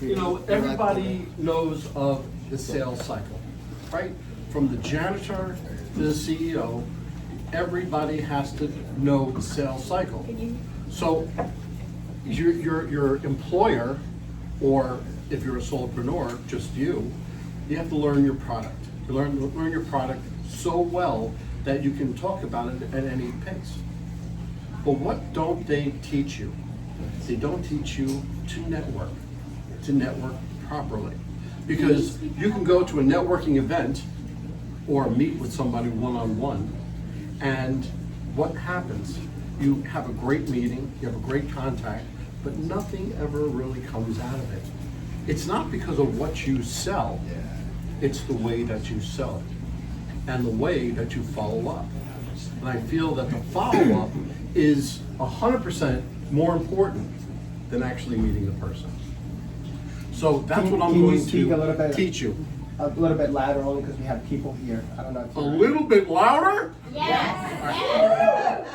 You know, everybody knows of the sales cycle, right? From the janitor to the CEO, everybody has to know the sales cycle. So your employer, or if you're a solopreneur, just you have to learn your product. You learn your product so well that you can talk about it at any pace. But what don't they teach you? They don't teach you to network properly. Because you can go to a networking event or meet with somebody one-on-one, and what happens? You have a great meeting, you have a great contact, but nothing ever really comes out of it. It's not because of what you sell, it's the way that you sell it and the way that you follow up. And I feel that the follow-up is 100% more important than actually meeting the person. So that's what I'm going to teach you. A little bit louder, only because we have people here. I don't know if A little bit louder? Yes.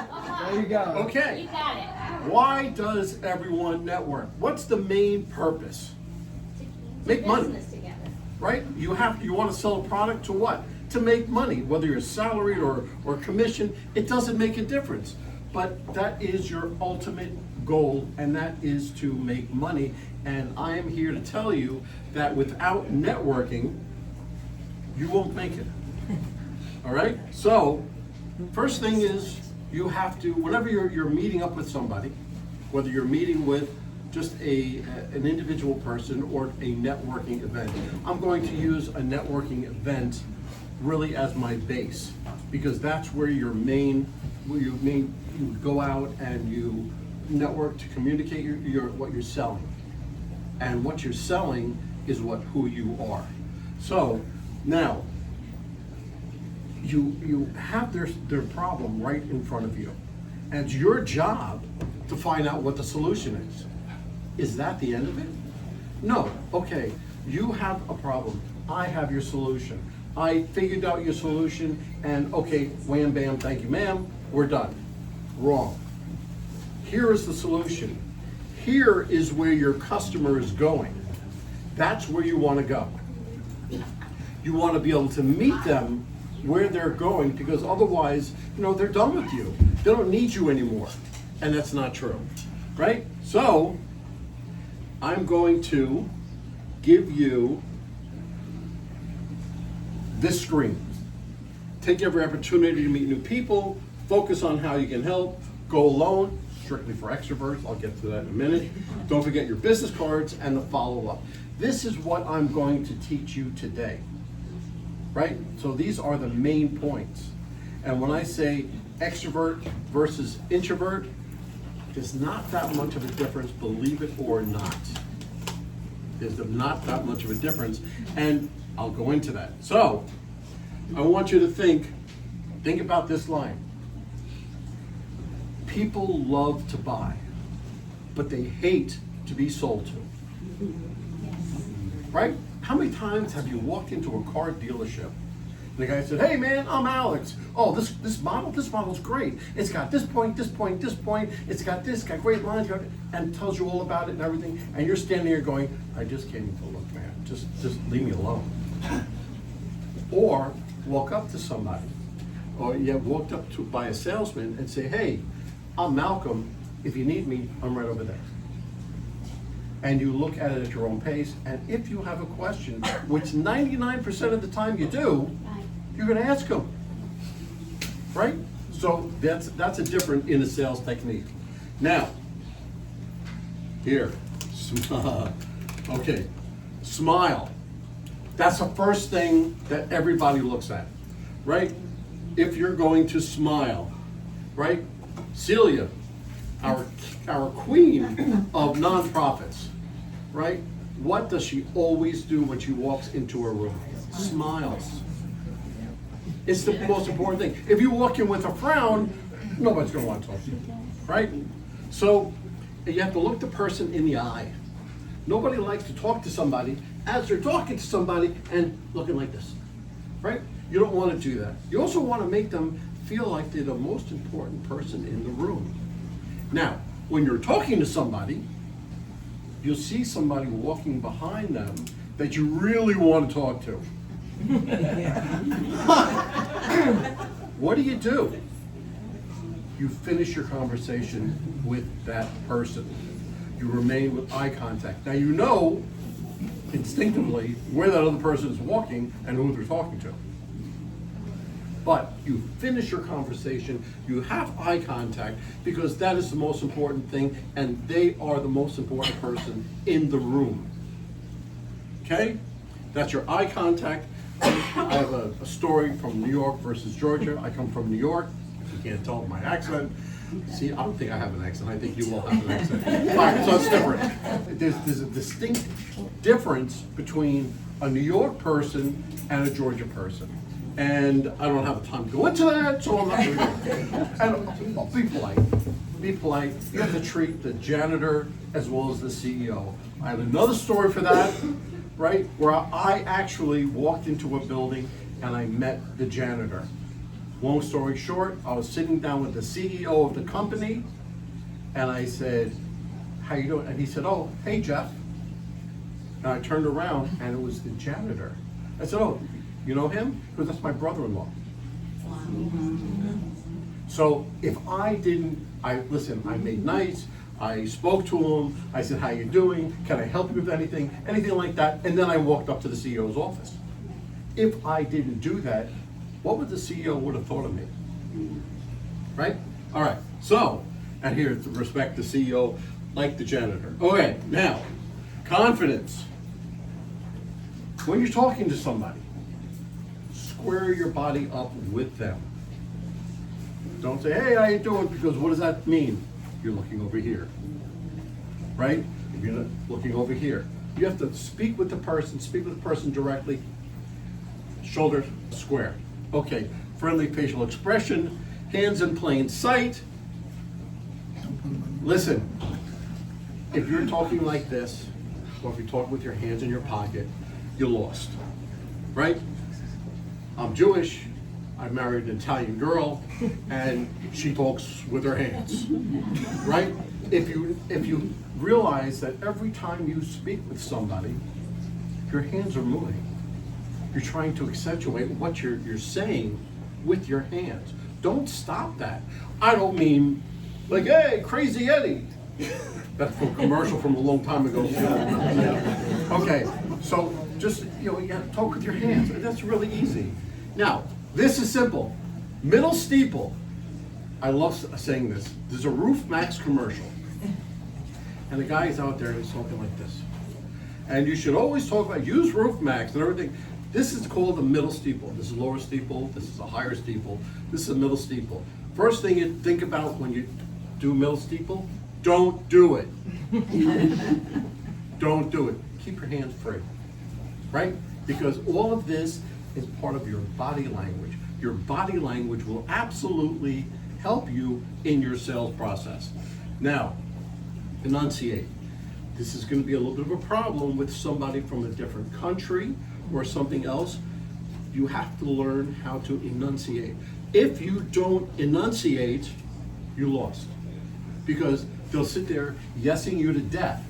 There you go. Okay. You got it. Why does everyone network? What's the main purpose? Make money, Business together. right? You want to sell a product to what? To make money, whether you're salaried or commission, it doesn't make a difference. But that is your ultimate goal, and that is to make money. And I am here to tell you that without networking, you won't make it. All right? So, first thing is you have to, whenever you're meeting up with somebody, whether you're meeting with just an individual person or a networking event, I'm going to use a networking event really as my base, because that's where you go out and you network to communicate what you're selling. And what you're selling is who you are. So now you have their problem right in front of you. And it's your job to find out what the solution is. Is that the end of it? No. Okay, you have a problem. I have your solution. I figured out your solution, and okay, wham bam, thank you ma'am, we're done. Wrong. Here is the solution. Here is where your customer is going. That's where you want to go. You want to be able to meet them where they're going, because otherwise, they're done with you. They don't need you anymore. And that's not true, right? So, I'm going to give you this screen. Take every opportunity to meet new people, focus on how you can help, go alone, strictly for extroverts, I'll get to that in a minute. Don't forget your business cards and the follow-up. This is what I'm going to teach you today, right? So these are the main points. And when I say extrovert versus introvert, there's not that much of a difference, believe it or not. There's not that much of a difference, and I'll go into that. So, I want you to think about this line. People love to buy, but they hate to be sold to. Right? How many times have you walked into a car dealership and the guy said, "Hey man, I'm Alex. Oh, this model's great. It's got this point, this point, this point. It's got great lines, and tells you all about it and everything." And you're standing here going, "I just came to look, man. Just leave me alone." Or walk up to somebody, or you have walked up by a salesman and say, "Hey, I'm Malcolm. If you need me, I'm right over there." And you look at it at your own pace, and if you have a question, which 99% of the time you do, you're going to ask them, right? So that's a different in a sales technique. Now, here, okay, smile. That's the first thing that everybody looks at, right? If you're going to smile, right? Celia, our queen of nonprofits, right? What does she always do when she walks into a room? Smiles. It's the most important thing. If you walk in with a frown, nobody's going to want to talk to you, right? So you have to look the person in the eye. Nobody likes to talk to somebody as they're talking to somebody and looking like this, right? You don't want to do that. You also want to make them feel like they're the most important person in the room. Now, when you're talking to somebody, you'll see somebody walking behind them that you really want to talk to. What do? You finish your conversation with that person. You remain with eye contact. Now you know instinctively where that other person is walking and who they're talking to. But you finish your conversation, you have eye contact, because that is the most important thing, and they are the most important person in the room. Okay? That's your eye contact. I have a story from New York versus Georgia. I come from New York. You can't tell my accent. See, I don't think I have an accent. I think you all have an accent. All right, so it's different. There's a distinct difference between a New York person and a Georgia person. And I don't have the time to go into that, so I'm not going to. And be polite. Be polite. You have to treat the janitor as well as the CEO. I have another story for that, right? Where I actually walked into a building and I met the janitor. Long story short, I was sitting down with the CEO of the company, and I said, "How you doing?" And he said, "Oh, hey, Jeff." And I turned around, and it was the janitor. I said, "Oh, you know him?" Because that's my brother-in-law. So if I didn't, I made nice. I spoke to him. I said, "How you doing? Can I help you with anything?" Anything like that. And then I walked up to the CEO's office. If I didn't do that, what would the CEO would have thought of me? Right? All right. So, and here to respect the CEO like the janitor. Okay, now, confidence. When you're talking to somebody, square your body up with them. Don't say, "Hey, how you doing?" Because what does that mean? You're looking over here. Right? If you're not looking over here. You have to speak with the person directly, shoulders square. Okay, friendly facial expression, hands in plain sight. Listen, if you're talking like this, or if you're talking with your hands in your pocket, you're lost, right? I'm Jewish, I married an Italian girl, and she talks with her hands, right? If you realize that every time you speak with somebody, your hands are moving. You're trying to accentuate what you're saying with your hands. Don't stop that. I don't mean like, "Hey, Crazy Eddie." That's from a commercial from a long time ago. Okay, so just, you gotta talk with your hands. That's really easy. Now, this is simple. Middle steeple. I love saying this. There's a Roof Max commercial. And the guy is out there and he's talking like this. And you should always talk about, use Roof Max and everything. This is called the middle steeple. This is a lower steeple, this is a higher steeple, this is a middle steeple. First thing you think about when you do middle steeple, don't do it. Don't do it. Keep your hands free, right? Because all of this is part of your body language. Your body language will absolutely help you in your sales process. Now, enunciate. This is going to be a little bit of a problem with somebody from a different country or something else. You have to learn how to enunciate. If you don't enunciate, you're lost. Because they'll sit there yesing you to death.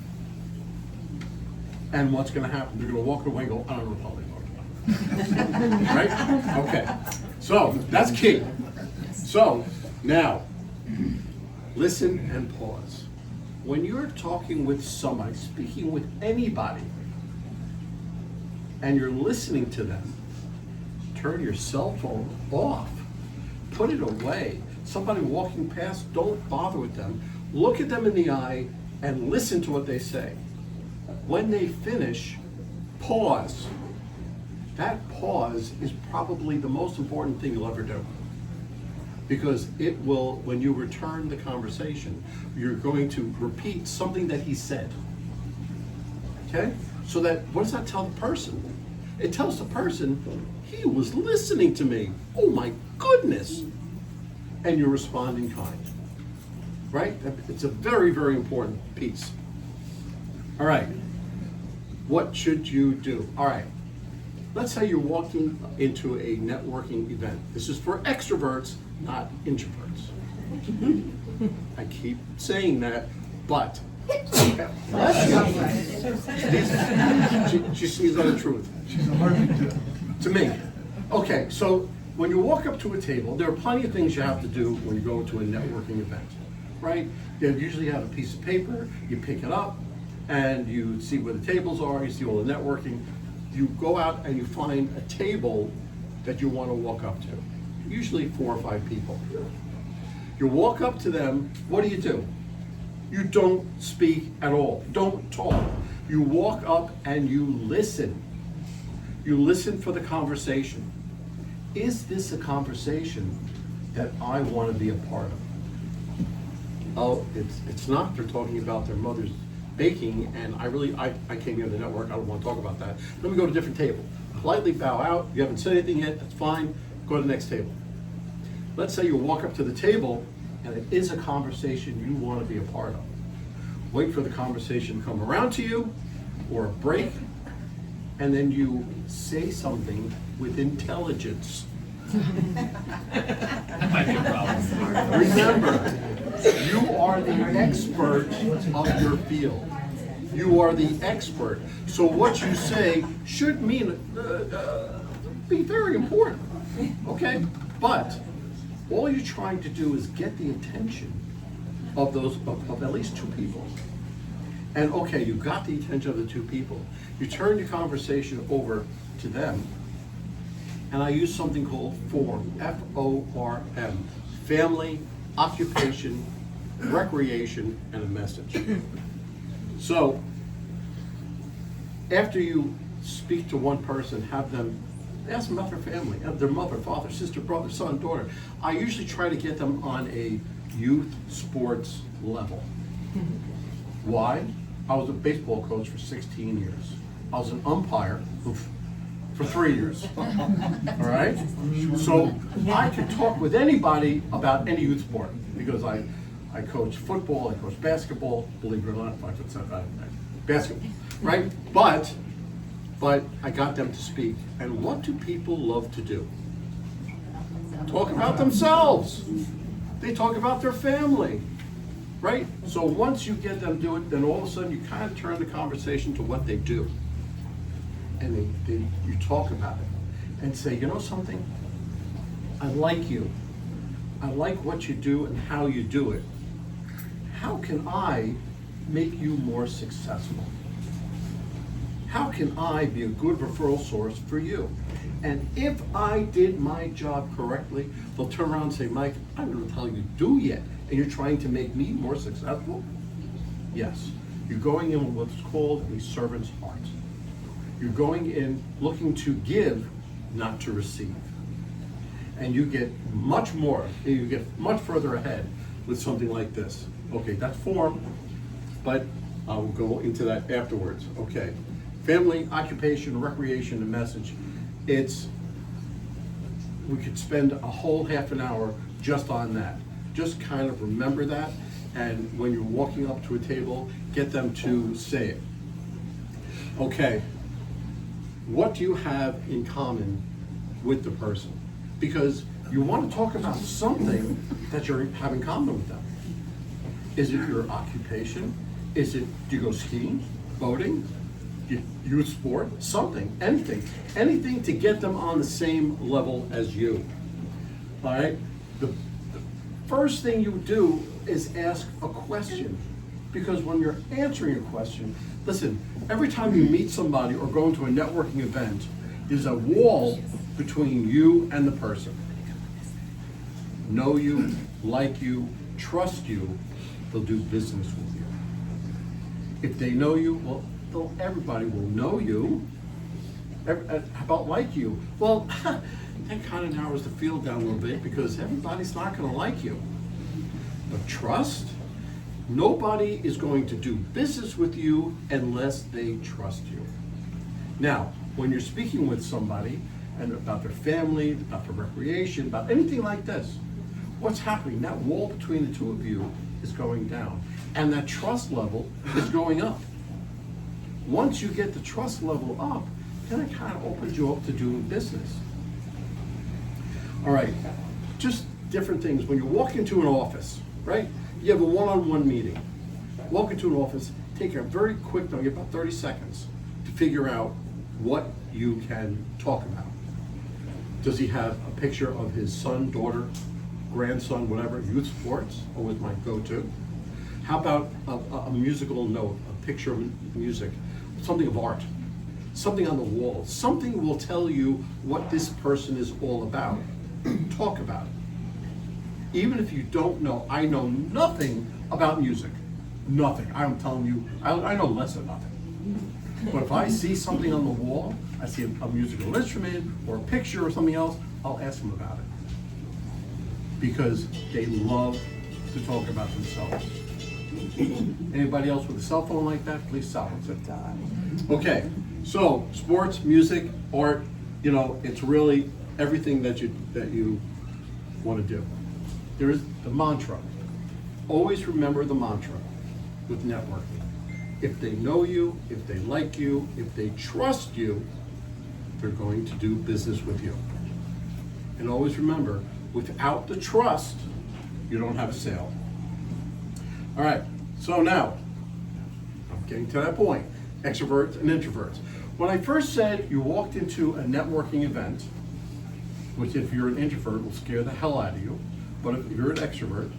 And what's going to happen? They're going to walk away and go, "I don't know what they're talking about." Right? Okay. So that's key. So now, listen and pause. When you're talking with somebody, speaking with anybody, and you're listening to them, turn your cell phone off. Put it away. Somebody walking past, don't bother with them. Look at them in the eye and listen to what they say. When they finish, pause. That pause is probably the most important thing you'll ever do. Because it will, when you return the conversation, you're going to repeat something that he said. Okay? So that, what does that tell the person? It tells the person, he was listening to me. Oh my goodness. And you're responding kind. Right? It's a very, very important piece. All right. What should you do? All right. Let's say you're walking into a networking event. This is for extroverts, not introverts. I keep saying that, but She sees the truth. She's allergic To me. Okay, so when you walk up to a table, there are plenty of things you have to do when you go to a networking event, right? You usually have a piece of paper, you pick it up, and you see where the tables are, you see all the networking. You go out and you find a table that you want to walk up to, usually 4 or 5 people. You walk up to them, what do? You don't speak at all, don't talk. You walk up and you listen. You listen for the conversation. Is this a conversation that I want to be a part of? Oh, it's not. They're talking about their mother's baking, and I came here to the network. I don't want to talk about that. Let me go to a different table. Politely bow out. You haven't said anything yet. That's fine. Go to the next table. Let's say you walk up to the table, and it is a conversation you want to be a part of. Wait for the conversation to come around to you, or a break, and then you say something with intelligence. That might be a problem. Remember, you are the expert of your field. You are the expert. So what you say should mean, be very important, okay? But all you're trying to do is get the attention of at least 2 people. And okay, you got the attention of the 2 people. You turn the conversation over to them, and I use something called FORM, F-O-R-M, family, occupation, recreation, and a message. So, after you speak to one person, have them ask them about their family, their mother, father, sister, brother, son, daughter. I usually try to get them on a youth sports level. Why? I was a baseball coach for 16 years. I was an umpire for 3 years. All right? So I can talk with anybody about any youth sport because I coach football, I coach basketball, believe it or not, 5'7", basketball, right? But I got them to speak. And what do people love to do? Talk about themselves. They talk about their family, right? So once you get them to do it, then all of a sudden you kind of turn the conversation to what they do. And you talk about it and say, you know something? I like you. I like what you do and how you do it. How can I make you more successful? How can I be a good referral source for you? And if I did my job correctly, they'll turn around and say, Mike, I'm going to tell you to do yet, and you're trying to make me more successful? Yes. You're going in with what's called a servant's heart. You're going in looking to give, not to receive. And you get much more, you get much further ahead with something like this. Okay, that's form, but I'll go into that afterwards. Okay, family, occupation, recreation, and message. We could spend a whole half an hour just on that. Just kind of remember that, and when you're walking up to a table, get them to say it. Okay, what do you have in common with the person? Because you want to talk about something that you have in common with them. Is it your occupation? Is it, do you go skiing, boating, youth sport, something, anything to get them on the same level as you. All right? The first thing you do is ask a question, because when you're answering a question, listen, every time you meet somebody or go into a networking event, there's a wall between you and the person. Know you, like you, trust you, they'll do business with you. If they know you, well, everybody will know you. How about like you? Well, that kind of narrows the field down a little bit because everybody's not going to like you. But trust, nobody is going to do business with you unless they trust you. Now, when you're speaking with somebody and about their family, about their recreation, about anything like this, what's happening? That wall between the two of you is going down, and that trust level is going up. Once you get the trust level up, then it kind of opens you up to doing business. All right, just different things. When you walk into an office, right? You have a one-on-one meeting. walk into an office, take a very quick note, about 30 seconds, to figure out what you can talk about. Does he have a picture of his son, daughter, grandson, whatever, youth sports, always my go-to? How about a musical note, a picture of music, something of art, something on the wall, something will tell you what this person is all about. Talk about it. Even if you don't know, I know nothing about music, nothing. I'm telling you, I know less than nothing. But if I see something on the wall, I see a musical instrument or a picture or something else, I'll ask them about it. Because they love to talk about themselves. Anybody else with a cell phone like that, please silence it. Okay, so sports, music, art, you know, it's really everything that you want to do. There is the mantra. Always remember the mantra with networking. If they know you, if they like you, if they trust you, they're going to do business with you. And always remember, without the trust, you don't have a sale. All right, so now, I'm getting to that point, extroverts and introverts. When I first said you walked into a networking event, which if you're an introvert will scare the hell out of you, but if you're an extrovert,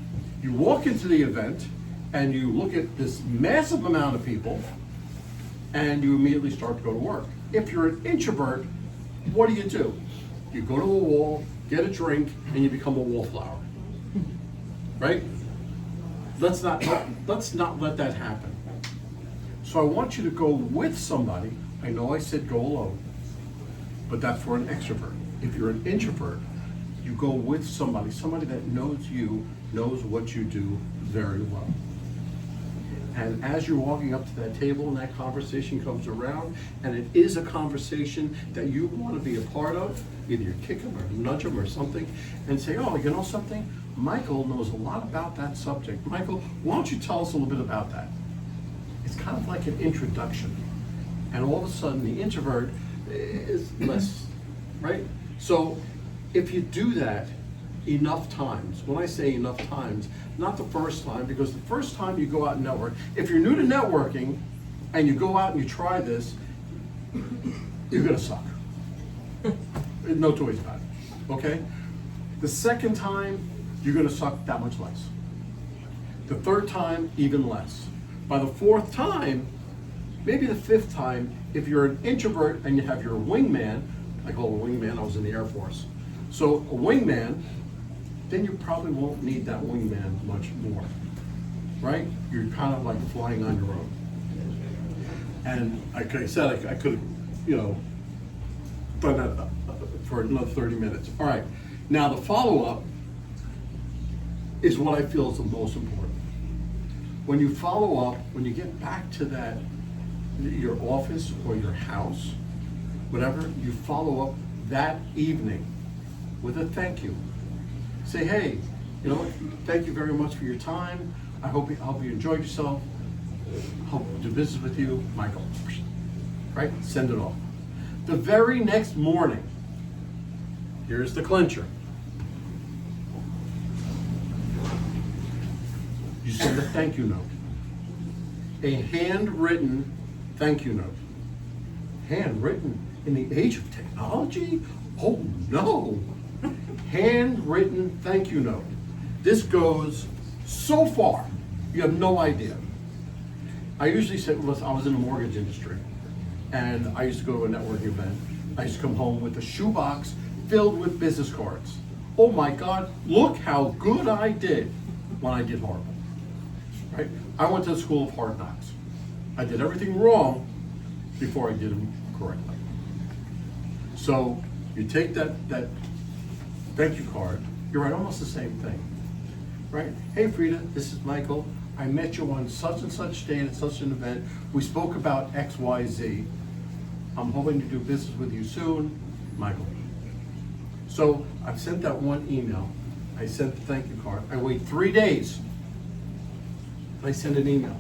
you walk into the event and you look at this massive amount of people and you immediately start to go to work. If you're an introvert, what do? You go to a wall, get a drink, and you become a wallflower, right? Let's not let that happen. So I want you to go with somebody. I know I said go alone, but that's for an extrovert. If you're an introvert, you go with somebody that knows you, knows what you do very well. And as you're walking up to that table and that conversation comes around, and it is a conversation that you want to be a part of, either you kick them or nudge them or something, and say, oh, you know something? Michael knows a lot about that subject. Michael, why don't you tell us a little bit about that? It's kind of like an introduction. And all of a sudden, the introvert is less, right? So if you do that enough times, when I say enough times, not the first time, because the first time you go out and network, if you're new to networking and you go out and you try this, you're gonna suck. No two ways about it, okay? The second time, you're gonna suck that much less. The third time, even less. By the fourth time, maybe the fifth time, if you're an introvert and you have your wingman, I call it a wingman, I was in the Air Force. So a wingman, then you probably won't need that wingman much more, right? You're kind of like flying on your own. And like I said, I could have, you know, done that for another 30 minutes. All right, now the follow-up is what I feel is the most important. When you follow up, when you get back to that, your office or your house, whatever, you follow up that evening with a thank you. Say, hey, you know, thank you very much for your time. I hope you enjoyed yourself. Hope to do business with you, Michael. Right? Send it off. The very next morning, here's the clincher. You send a thank you note. A handwritten thank you note. Handwritten in the age of technology? Oh no! Handwritten thank you note. This goes so far, you have no idea. I usually say, listen, I was in the mortgage industry, and I used to go to a networking event. I used to come home with a shoebox filled with business cards. Oh my God, look how good I did when I did horrible. Right? I went to the school of hard knocks. I did everything wrong before I did them correctly. So you take that thank you card, you're right, almost the same thing, right? Hey Frida, this is Michael. I met you on such and such date at such an event. We spoke about X, Y, Z. I'm hoping to do business with you soon, Michael. So I've sent that one email. I sent the thank you card. I wait 3 days. I send an email.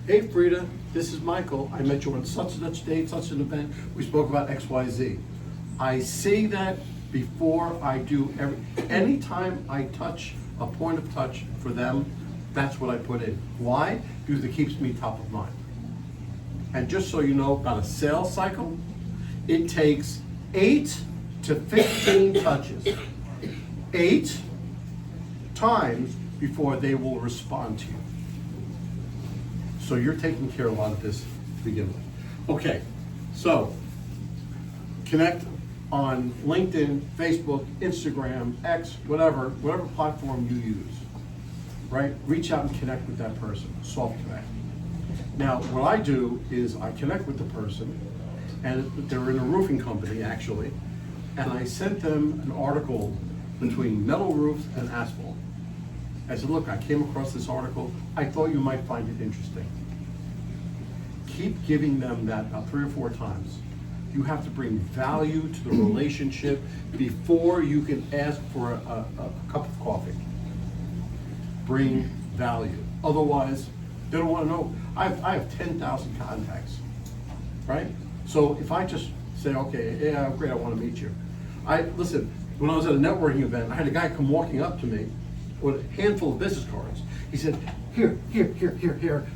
Hey Frida, this is Michael. I met you on such and such date, such an event. We spoke about X, Y, Z. I say that before I do anytime I touch a point of touch for them, That's what I put in. Why? Because it keeps me top of mind. And just so you know about a sales cycle, it takes 8 to 15 touches. 8 times before they will respond to you. So you're taking care of a lot of this to begin with. Okay, so connect on LinkedIn, Facebook, Instagram, X, whatever platform you use, right? Reach out and connect with that person, soft connect. Now, what I do is I connect with the person, and they're in a roofing company actually, and I sent them an article between metal roofs and asphalt. I said, look, I came across this article, I thought you might find it interesting. Keep giving them that about 3 or 4 times. You have to bring value to the relationship before you can ask for a cup of coffee. Bring value. Otherwise, they don't want to know. I have 10,000 contacts, right? So if I just say, okay, yeah, great, I want to meet you. Listen, when I was at a networking event, I had a guy come walking up to me with a handful of business cards. He said, here,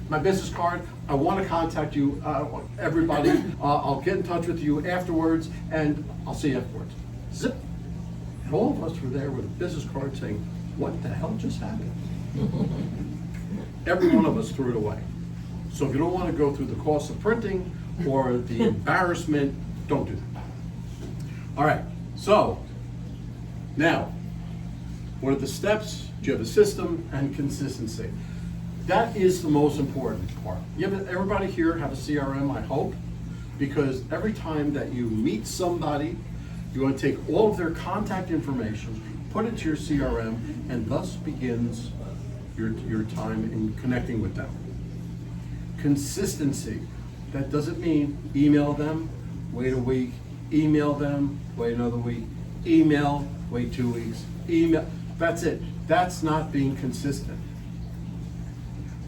my business card. I want to contact you, everybody. I'll get in touch with you afterwards, and I'll see you afterwards. Zip. And all of us were there with a business card saying, what the hell just happened? Every one of us threw it away. So if you don't want to go through the cost of printing or the embarrassment, don't do that. All right, so now, what are the steps? Do you have a system and consistency? That is the most important part. Everybody here have a CRM, I hope, because every time that you meet somebody, you want to take all of their contact information, put it to your CRM, and thus begins your time in connecting with them. Consistency. That doesn't mean email them, wait a week, email them, wait another week, email, wait 2 weeks, email. That's it. That's not being consistent.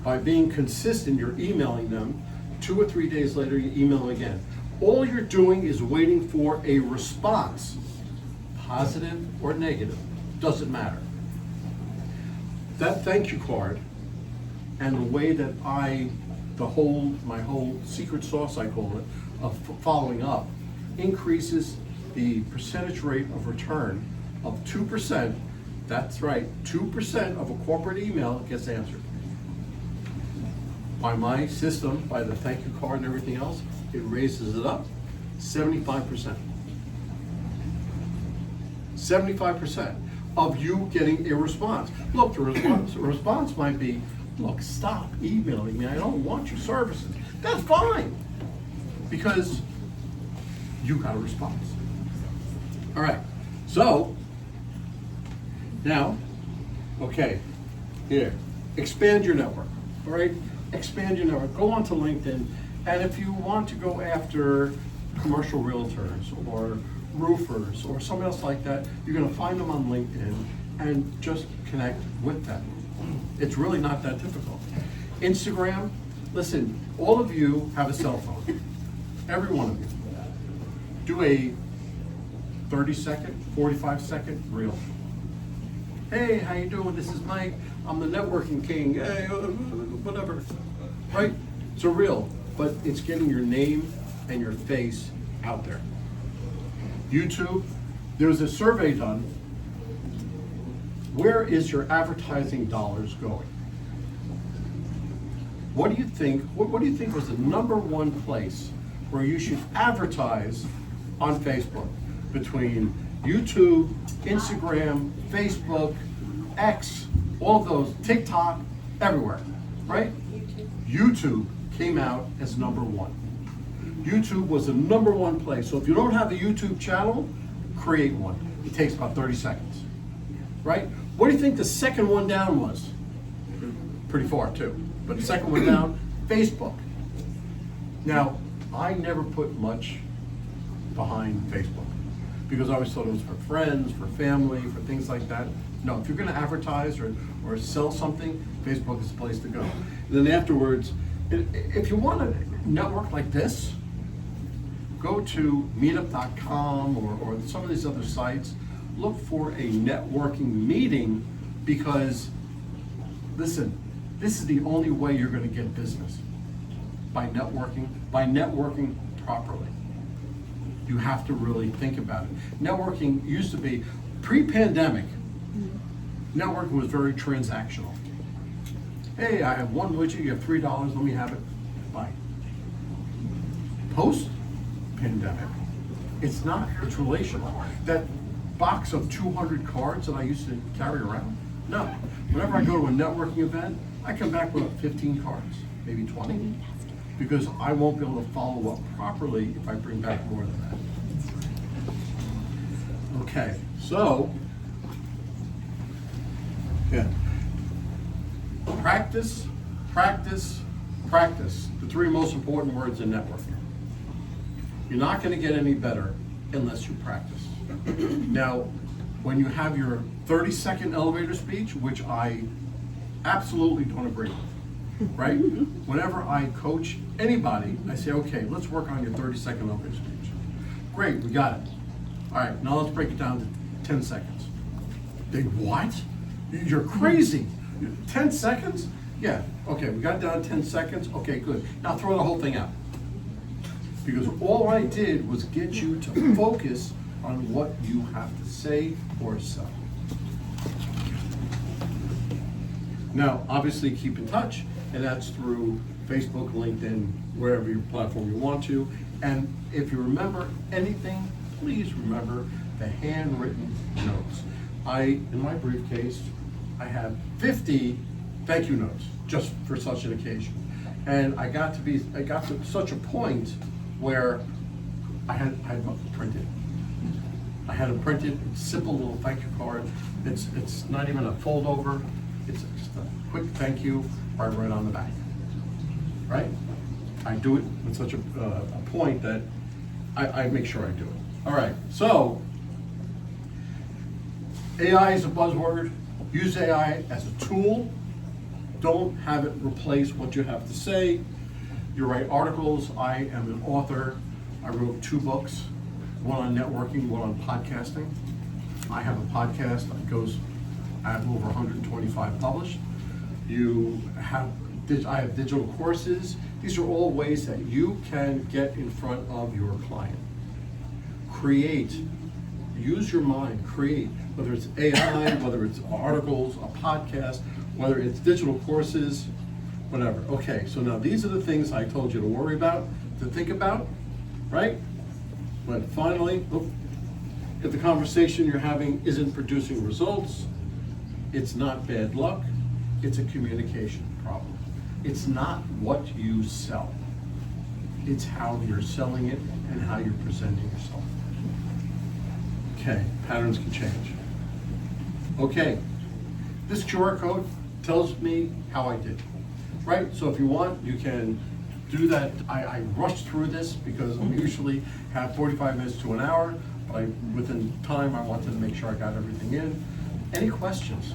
By being consistent, you're emailing them. 2 or 3 days later, you email them again. All you're doing is waiting for a response, positive or negative, doesn't matter. That thank you card and the way that my whole secret sauce, I call it, of following up, increases the percentage rate of return of 2%. That's right, 2% of a corporate email gets answered. By my system, by the thank you card and everything else, it raises it up 75%. 75% of you getting a response. Look, the response might be, look, stop emailing me, I don't want your services. That's fine, because you got a response. All right, so, now, okay, here, expand your network, all right? Expand your network, go onto LinkedIn, and if you want to go after commercial realtors or roofers or someone else like that, you're gonna find them on LinkedIn and just connect with them. It's really not that difficult. Instagram, listen, all of you have a cell phone, every one of you. Do a 30-second, 45-second reel. Hey, how you doing? This is Mike. I'm the networking king. Hey, whatever, right? It's a reel, but it's getting your name and your face out there. YouTube, there's a survey done. Where is your advertising dollars going? What do you think? What do you think was the #1 place where you should advertise on Facebook? Between YouTube, Instagram, Facebook, X, all of those, TikTok, everywhere, right? YouTube came out as #1. YouTube was the #1 place. So if you don't have a YouTube channel, create one. It takes about 30 seconds, right? What do you think the second one down was? Pretty far too, but the second one down, Facebook. Now, I never put much behind Facebook because I always thought it was for friends, for family, for things like that. No, if you're gonna advertise or sell something, Facebook is the place to go. And then afterwards, if you want a network like this, go to Meetup.com or some of these other sites, look for a networking meeting because, listen, This is the only way you're gonna get business. By networking properly. You have to really think about it. Networking used to be, pre-pandemic, networking was very transactional. Hey, I have one widget, you have $3, let me have it, bye. Post-pandemic, it's not, it's relational. That box of 200 cards that I used to carry around, no. Whenever I go to a networking event, I come back with 15 cards, maybe 20, because I won't be able to follow up properly if I bring back more than that. Okay, so, yeah. Practice, practice, practice. The three most important words in networking. You're not going to get any better unless you practice. Now, when you have your 30-second elevator speech, which I absolutely don't agree with, right? Whenever I coach anybody, I say, okay, let's work on your 30-second elevator speech. Great, we got it. All right, now let's break it down to 10 seconds. They, what? You're crazy. 10 seconds? Yeah, okay, we got it down to 10 seconds. Okay, good. Now throw the whole thing out. Because all I did was get you to focus on what you have to say or sell. Now, obviously keep in touch, and that's through Facebook, LinkedIn, wherever your platform you want to. And if you remember anything, please remember the handwritten notes. In my briefcase, I have 50 thank you notes just for such an occasion. And I got to such a point where I had them printed. I had them printed, simple little thank you card. It's not even a fold over. It's just a quick thank you right on the back. Right? I do it with such a point that I make sure I do it. All right, so AI is a buzzword. Use AI as a tool. Don't have it replace what you have to say. You write articles. I am an author. I wrote 2 books, one on networking, one on podcasting. I have a podcast that I have over 125 published. I have digital courses. These are all ways that you can get in front of your client. Create, use your mind, create, whether it's AI, whether it's articles, a podcast, whether it's digital courses, whatever. Okay, so now these are the things I told you to worry about, to think about, right? But finally, if the conversation you're having isn't producing results, it's not bad luck, it's a communication problem. It's not what you sell. It's how you're selling it and how you're presenting yourself. Okay, patterns can change. Okay, this QR code tells me how I did, right? So if you want, you can do that. I rushed through this because I usually have 45 minutes to an hour, but within time I wanted to make sure I got everything in. Any questions?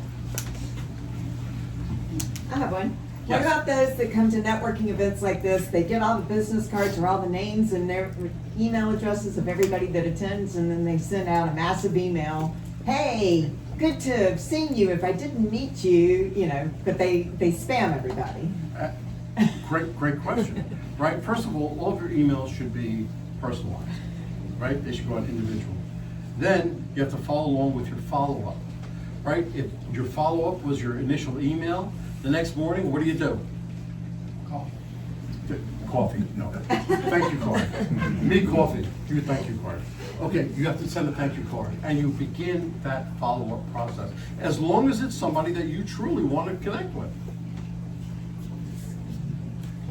I have one. Yes. What about those that come to networking events like this? They get all the business cards or all the names and their email addresses of everybody that attends, and then they send out a massive email. Hey, good to have seen you. If I didn't meet you, but they spam everybody. Great question, right? First of all of your emails should be personalized, right? They should go out individually. Then you have to follow along with your follow-up, right? If your follow-up was your initial email, the next morning, what do? Coffee, no. Thank you card. Me coffee, you thank you card. Okay, you have to send a thank you card, and you begin that follow-up process. As long as it's somebody that you truly want to connect with.